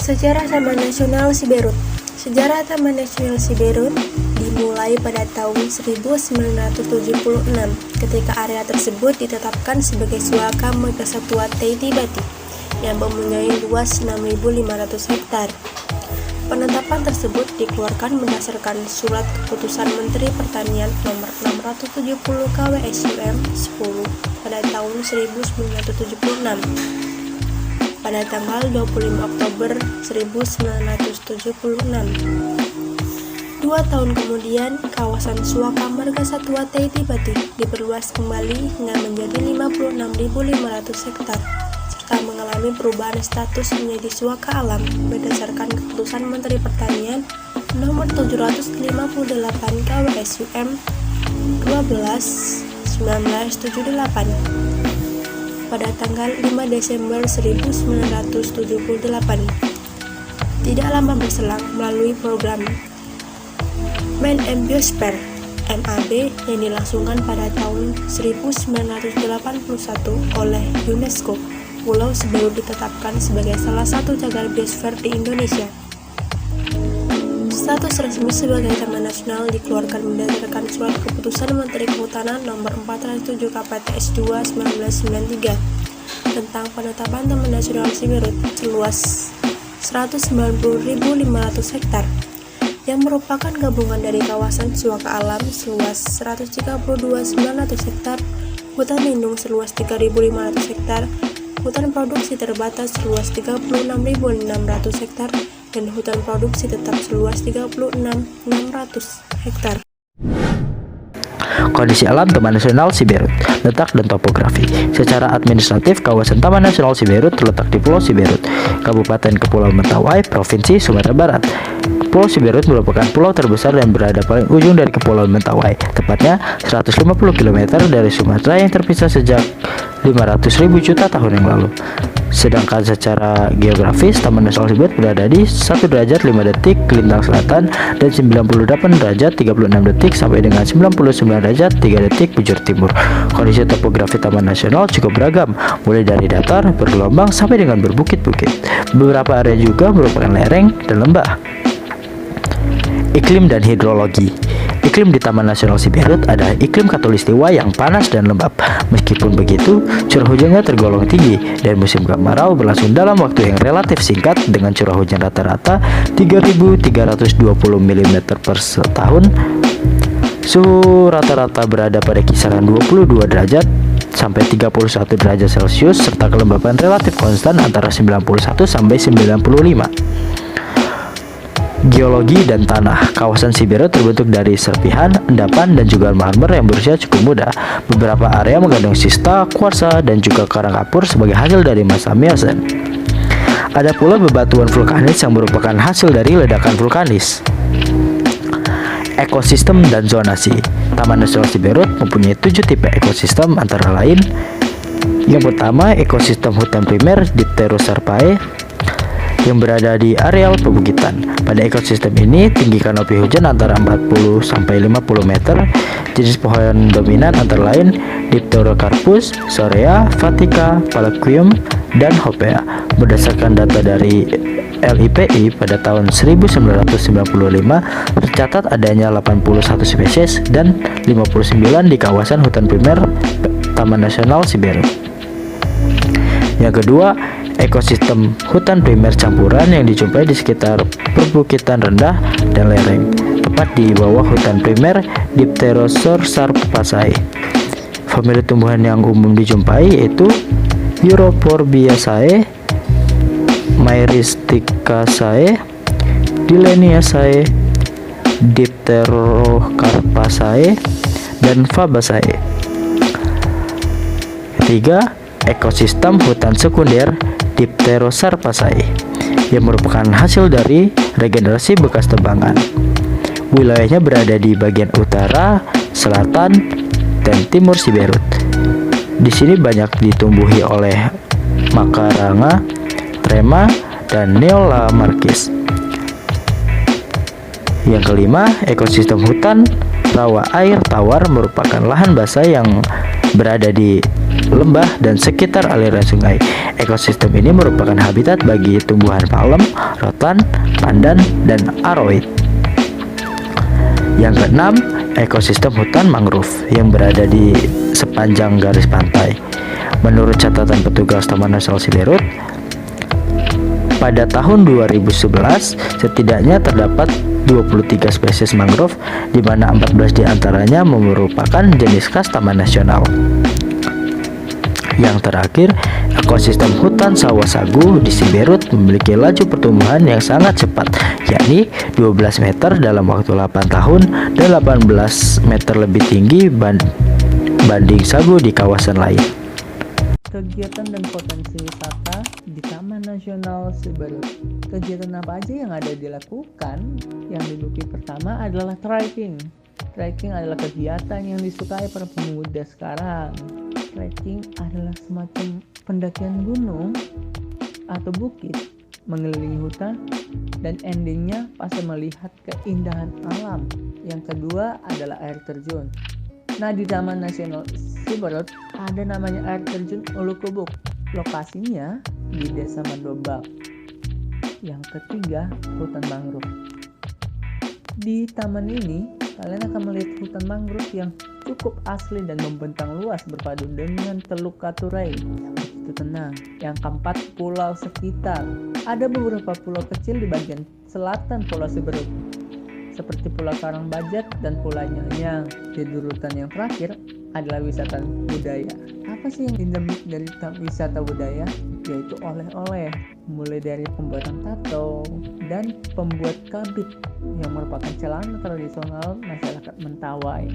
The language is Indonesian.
Sejarah Taman Nasional Siberut. Sejarah Taman Nasional Siberut dimulai pada tahun 1976 ketika area tersebut ditetapkan sebagai suaka Marga Satwa Tahiti-Bati yang mempunyai luas 6.500 hektar. Penetapan tersebut dikeluarkan berdasarkan Surat Keputusan Menteri Pertanian Nomor 670 KWSUM 10 pada tahun 1976. Pada tanggal 25 Oktober 1976. 2 tahun kemudian, kawasan suaka Marga Satwa Tahiti-Bati diperluas kembali hingga menjadi 56.500 hektar. Mengalami perubahan status menjadi suaka alam berdasarkan Keputusan Menteri Pertanian Nomor 758 KWSUM 12/1978 pada tanggal 5 Desember 1978. Tidak lama berselang, melalui program Man and Biosphere (MAB) yang dilangsungkan pada tahun 1981 oleh UNESCO, Pulau Siberut ditetapkan sebagai salah satu cagar biosfer di Indonesia. Status resmi sebagai Taman Nasional dikeluarkan berdasarkan Surat Keputusan Menteri Kehutanan Nomor 407 KPTS 2 1993 tentang penetapan Taman Nasional Siberut seluas 190.500 hektar yang merupakan gabungan dari kawasan suaka alam seluas 132.900 hektar, hutan lindung seluas 3.500 hektar, hutan produksi terbatas seluas 36.600 hektar, dan hutan produksi tetap seluas 36.600 hektar. Kondisi alam Taman Nasional Siberut, letak dan topografi. Secara administratif, kawasan Taman Nasional Siberut terletak di Pulau Siberut, Kabupaten Kepulauan Mentawai, Provinsi Sumatera Barat. Pulau Siberut merupakan pulau terbesar dan berada paling ujung dari Kepulauan Mentawai, tepatnya 150 km dari Sumatera yang terpisah sejak 500.000 juta tahun yang lalu. Sedangkan secara geografis, Taman Nasional Siberut berada di 1 derajat 5 detik lintang selatan dan 98 derajat 36 detik sampai dengan 99 derajat 3 detik bujur timur. Kondisi topografi Taman Nasional cukup beragam, mulai dari datar, bergelombang, sampai dengan berbukit-bukit. Beberapa area juga merupakan lereng dan lembah. Iklim dan hidrologi. Iklim di Taman Nasional Siberut adalah iklim khatulistiwa yang panas dan lembab. Meskipun begitu, curah hujannya tergolong tinggi dan musim kemarau berlangsung dalam waktu yang relatif singkat dengan curah hujan rata-rata 3.320 mm per tahun. Suhu rata-rata berada pada kisaran 22 derajat sampai 31 derajat Celcius serta kelembapan relatif konstan antara 91 sampai 95. Geologi dan tanah. Kawasan Siberut terbentuk dari serpihan, endapan, dan juga marmer yang berusia cukup muda. Beberapa area mengandung schista, kuarsa, dan juga karang kapur sebagai hasil dari masa Miocene. Ada pula bebatuan vulkanis yang merupakan hasil dari ledakan vulkanis. Ekosistem dan zonasi. Taman Nasional Siberut mempunyai 7 tipe ekosistem antara lain. Yang pertama, ekosistem hutan primer Dipterosarpae yang berada di areal perbukitan. Pada ekosistem ini, tinggi kanopi hujan antara 40 sampai 50 meter. Jenis pohon dominan antara lain Dipterocarpus, Sorea, Vatica, Palaquium, dan Hopea. Berdasarkan data dari LIPI pada tahun 1995, tercatat adanya 81 spesies dan 59 di kawasan hutan primer Taman Nasional Siberut. Yang kedua, ekosistem hutan primer campuran yang dijumpai di sekitar perbukitan rendah dan lereng, tepat di bawah hutan primer Dipterosaursae. Famili tumbuhan yang umum dijumpai yaitu Europhorbiaceae, Myristicaceae, Dilleniaceae, Dipterocarpaceae, dan Fabaceae. Ketiga, ekosistem hutan sekunder Dipterosarpaceae yang merupakan hasil dari regenerasi bekas tebangan. Wilayahnya berada di bagian utara, selatan, dan timur Siberut. Di sini banyak ditumbuhi oleh Macaranga, Trema, dan Neola marquis. Yang kelima, ekosistem hutan rawa air tawar merupakan lahan basah yang berada di lembah, dan sekitar aliran sungai. Ekosistem ini merupakan habitat bagi tumbuhan palem, rotan, pandan, dan aroid. Yang keenam, ekosistem hutan mangrove yang berada di sepanjang garis pantai. Menurut catatan petugas Taman Nasional Siberut, pada tahun 2011 setidaknya terdapat 23 spesies mangrove, di mana 14 diantaranya merupakan jenis khas Taman Nasional. Yang terakhir, ekosistem hutan sawah sagu di Siberut memiliki laju pertumbuhan yang sangat cepat, yakni 12 meter dalam waktu 8 tahun dan 18 meter lebih tinggi banding sagu di kawasan lain. Kegiatan dan potensi wisata di Taman Nasional Siberut. Kegiatan apa aja yang ada dilakukan? Yang diluki pertama adalah trekking. Trekking adalah kegiatan yang disukai para pemuda sekarang. Trekking adalah semacam pendakian gunung atau bukit, mengelilingi hutan, dan endingnya pasti melihat keindahan alam. Yang kedua adalah air terjun. Nah, di Taman Nasional Siberut ada namanya air terjun Ulukubuk. Lokasinya di Desa Mandobak. Yang ketiga, hutan mangrove. Di taman ini, kalian akan melihat hutan mangrove yang cukup asli dan membentang luas berpadu dengan Teluk Katurai yang begitu tenang. Yang keempat, pulau sekitar. Ada beberapa pulau kecil di bagian selatan Pulau Siberut, seperti Pulau Karangbajak dan Pulau Nyanyang. Di urutan yang terakhir adalah wisata budaya. Apa sih yang endemik dari wisata budaya? Yaitu oleh-oleh, mulai dari pembuatan tato dan pembuat kabit yang merupakan celana tradisional masyarakat Mentawai.